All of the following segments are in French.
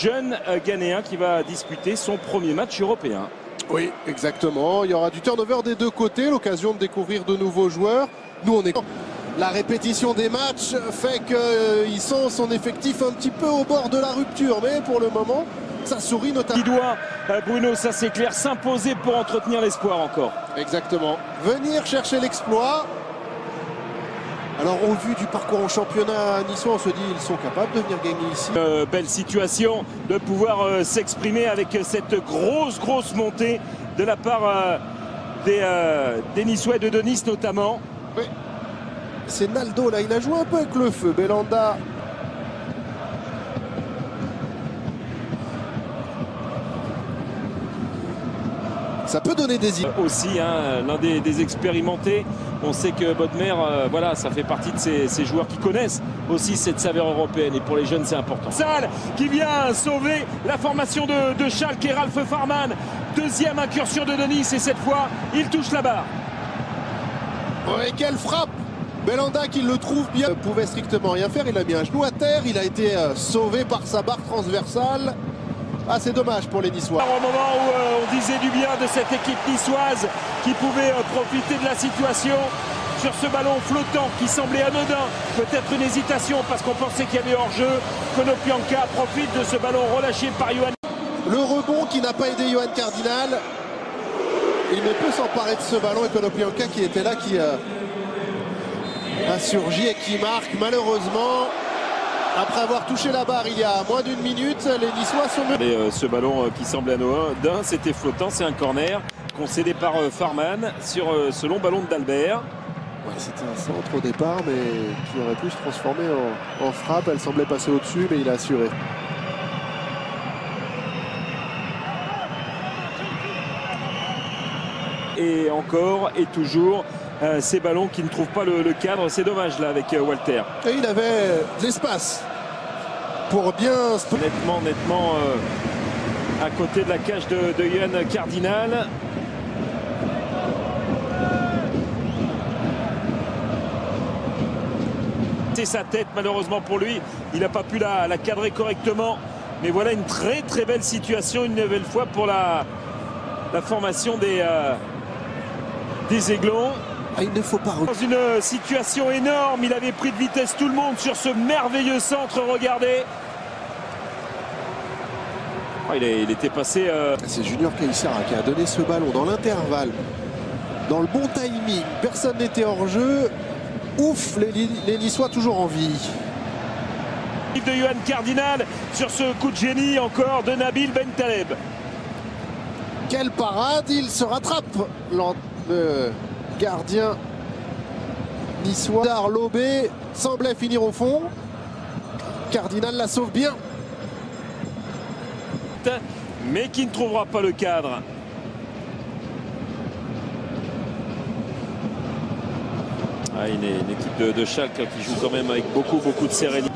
jeune Ghanéen qui va disputer son premier match européen. Oui, exactement. Il y aura du turnover des deux côtés, l'occasion de découvrir de nouveaux joueurs. Nous, on est... La répétition des matchs fait qu'il sent son effectif un petit peu au bord de la rupture. Mais pour le moment, ça sourit notamment. Il doit, Bruno, ça c'est clair, s'imposer pour entretenir l'espoir encore. Exactement. Venir chercher l'exploit. Alors au vu du parcours en championnat niçois, on se dit ils sont capables de venir gagner ici. Belle situation de pouvoir s'exprimer avec cette grosse montée de la part des Niçois et de Nice notamment. Oui. C'est Naldo là, il a joué un peu avec le feu. Belhanda. Ça peut donner des idées. Aussi, hein, l'un des expérimentés. On sait que Bodmer, voilà, ça fait partie de ces joueurs qui connaissent aussi cette saveur européenne. Et pour les jeunes, c'est important. Salle qui vient sauver la formation de Schalke et Ralph Farman. Deuxième incursion de Nice et cette fois, il touche la barre. Et quelle frappe! Belhanda qui le trouve bien. Il pouvait strictement rien faire. Il a mis un genou à terre. Il a été sauvé par sa barre transversale. Ah, c'est dommage pour les Niçois. Au moment où on disait du bien de cette équipe niçoise qui pouvait profiter de la situation sur ce ballon flottant qui semblait anodin, peut-être une hésitation parce qu'on pensait qu'il y avait hors-jeu. Konoplyanka profite de ce ballon relâché par Yohan. Le rebond qui n'a pas aidé Yohan Cardinal. Il ne peut s'emparer de ce ballon et Konoplyanka qui était là, qui a surgi et qui marque malheureusement. Après avoir touché la barre il y a moins d'une minute, les Niçois sont... Et ce ballon qui semblait anodin, c'était flottant, c'est un corner concédé par Farman sur ce long ballon d'Albert. Ouais, c'était un centre au départ, mais qui aurait pu se transformer en frappe. Elle semblait passer au-dessus, mais il a assuré. Et encore et toujours ces ballons qui ne trouvent pas le cadre. C'est dommage là avec Walter. Et il avait de l'espace pour bien... Nettement à côté de la cage de Yohan Cardinal. C'est sa tête malheureusement pour lui. Il n'a pas pu la cadrer correctement. Mais voilà une très belle situation une nouvelle fois pour la formation des Aiglons. Ah, il ne faut pas... Dans une situation énorme, il avait pris de vitesse tout le monde sur ce merveilleux centre, regardez. Ah, il était passé... C'est Junior Caissara qui a donné ce ballon dans l'intervalle, dans le bon timing. Personne n'était hors jeu. Ouf, les Niçois toujours en vie. De Yohan Cardinal sur ce coup de génie encore de Nabil Bentaleb. Quelle parade, il se rattrape. Le gardien niçois Lobé semblait finir au fond. Cardinal la sauve bien. Mais qui ne trouvera pas le cadre. Ah, une équipe de Schalke qui joue quand même avec beaucoup de sérénité.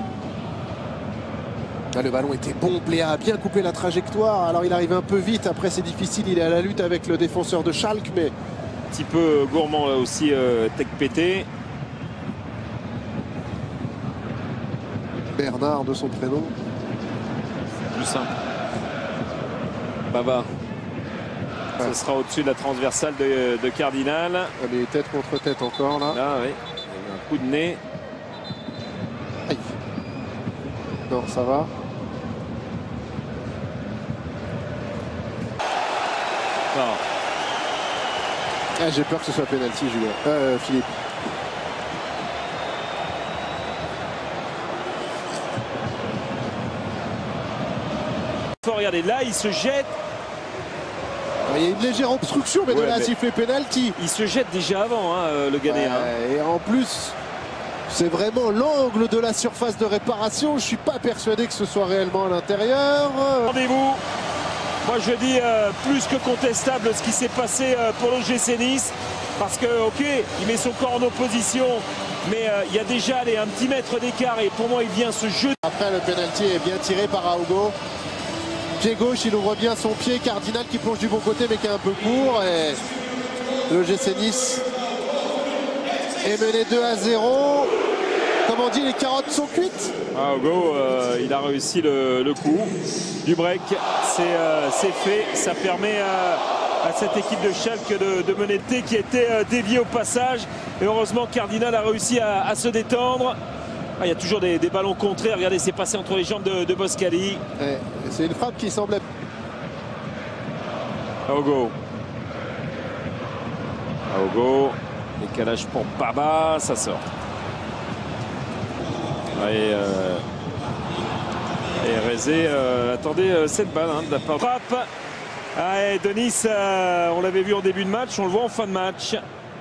Là, le ballon était bon, Pléa a bien coupé la trajectoire. Alors il arrive un peu vite, après c'est difficile, il est à la lutte avec le défenseur de Schalke, mais... Un petit peu gourmand là aussi, Tekpété. Bernard de son prénom. Plus simple. Baba. Ouais. Ce sera au-dessus de la transversale de Cardinal. Elle est tête contre tête encore là. Là, oui. Un coup de nez. Aïe. Non, ça va. Non. Ah, j'ai peur que ce soit penalty, Julien. Philippe. Regardez, là, il se jette. Il y a une légère obstruction, mais de là, siffler penalty. Il se jette déjà avant, hein, le Ghanéen. Et en plus, c'est vraiment l'angle de la surface de réparation. Je ne suis pas persuadé que ce soit réellement à l'intérieur. Rendez-vous. Moi, je dis plus que contestable ce qui s'est passé pour l'OGC Nice. Parce que, ok, il met son corps en opposition. Mais il y a déjà un petit mètre d'écart. Et pour moi, il vient se jeter. Après, le penalty est bien tiré par Aogo. Pied gauche, il ouvre bien son pied. Cardinal qui plonge du bon côté, mais qui est un peu court. Et l'OGC Nice est mené 2-0. comme on dit, les carottes sont cuites. Ah, Hugo, il a réussi le coup du break. C'est fait. Ça permet à cette équipe de Schalke de mener T qui était déviée au passage. Et heureusement, Cardinal a réussi à se détendre. Ah, il y a toujours des ballons contrés. Regardez, c'est passé entre les jambes de Boskali. Ouais, c'est une frappe qui semblait... Hugo. Hugo. Décalage pour Baba. Ça sort. Et Rezé attendez cette balle de la part. Frappe. Denis, on l'avait vu en début de match. On le voit en fin de match.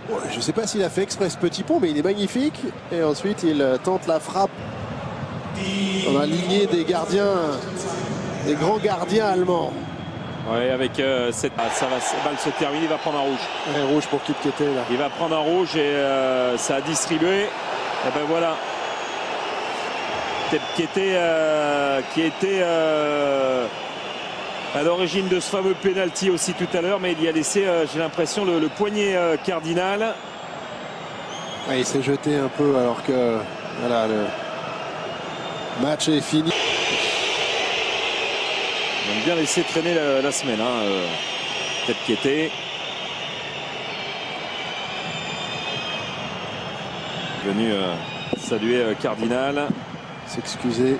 Ouais, je ne sais pas s'il a fait exprès ce petit pont, mais il est magnifique. Et ensuite, il tente la frappe dans la lignée des gardiens, des grands gardiens allemands. Oui, avec cette balle se termine, il va prendre un rouge. Ouais, rouge pour Kipkete là. Il va prendre un rouge et ça a distribué. Et ben voilà. Kipkete qui était à l'origine de ce fameux penalty aussi tout à l'heure, mais il y a laissé, j'ai l'impression, le poignet Cardinal. Ouais, il s'est jeté un peu alors que voilà, le match est fini. Ils ont bien laissé traîner la semaine, Kipkete. Venu saluer Cardinal. S'excuser.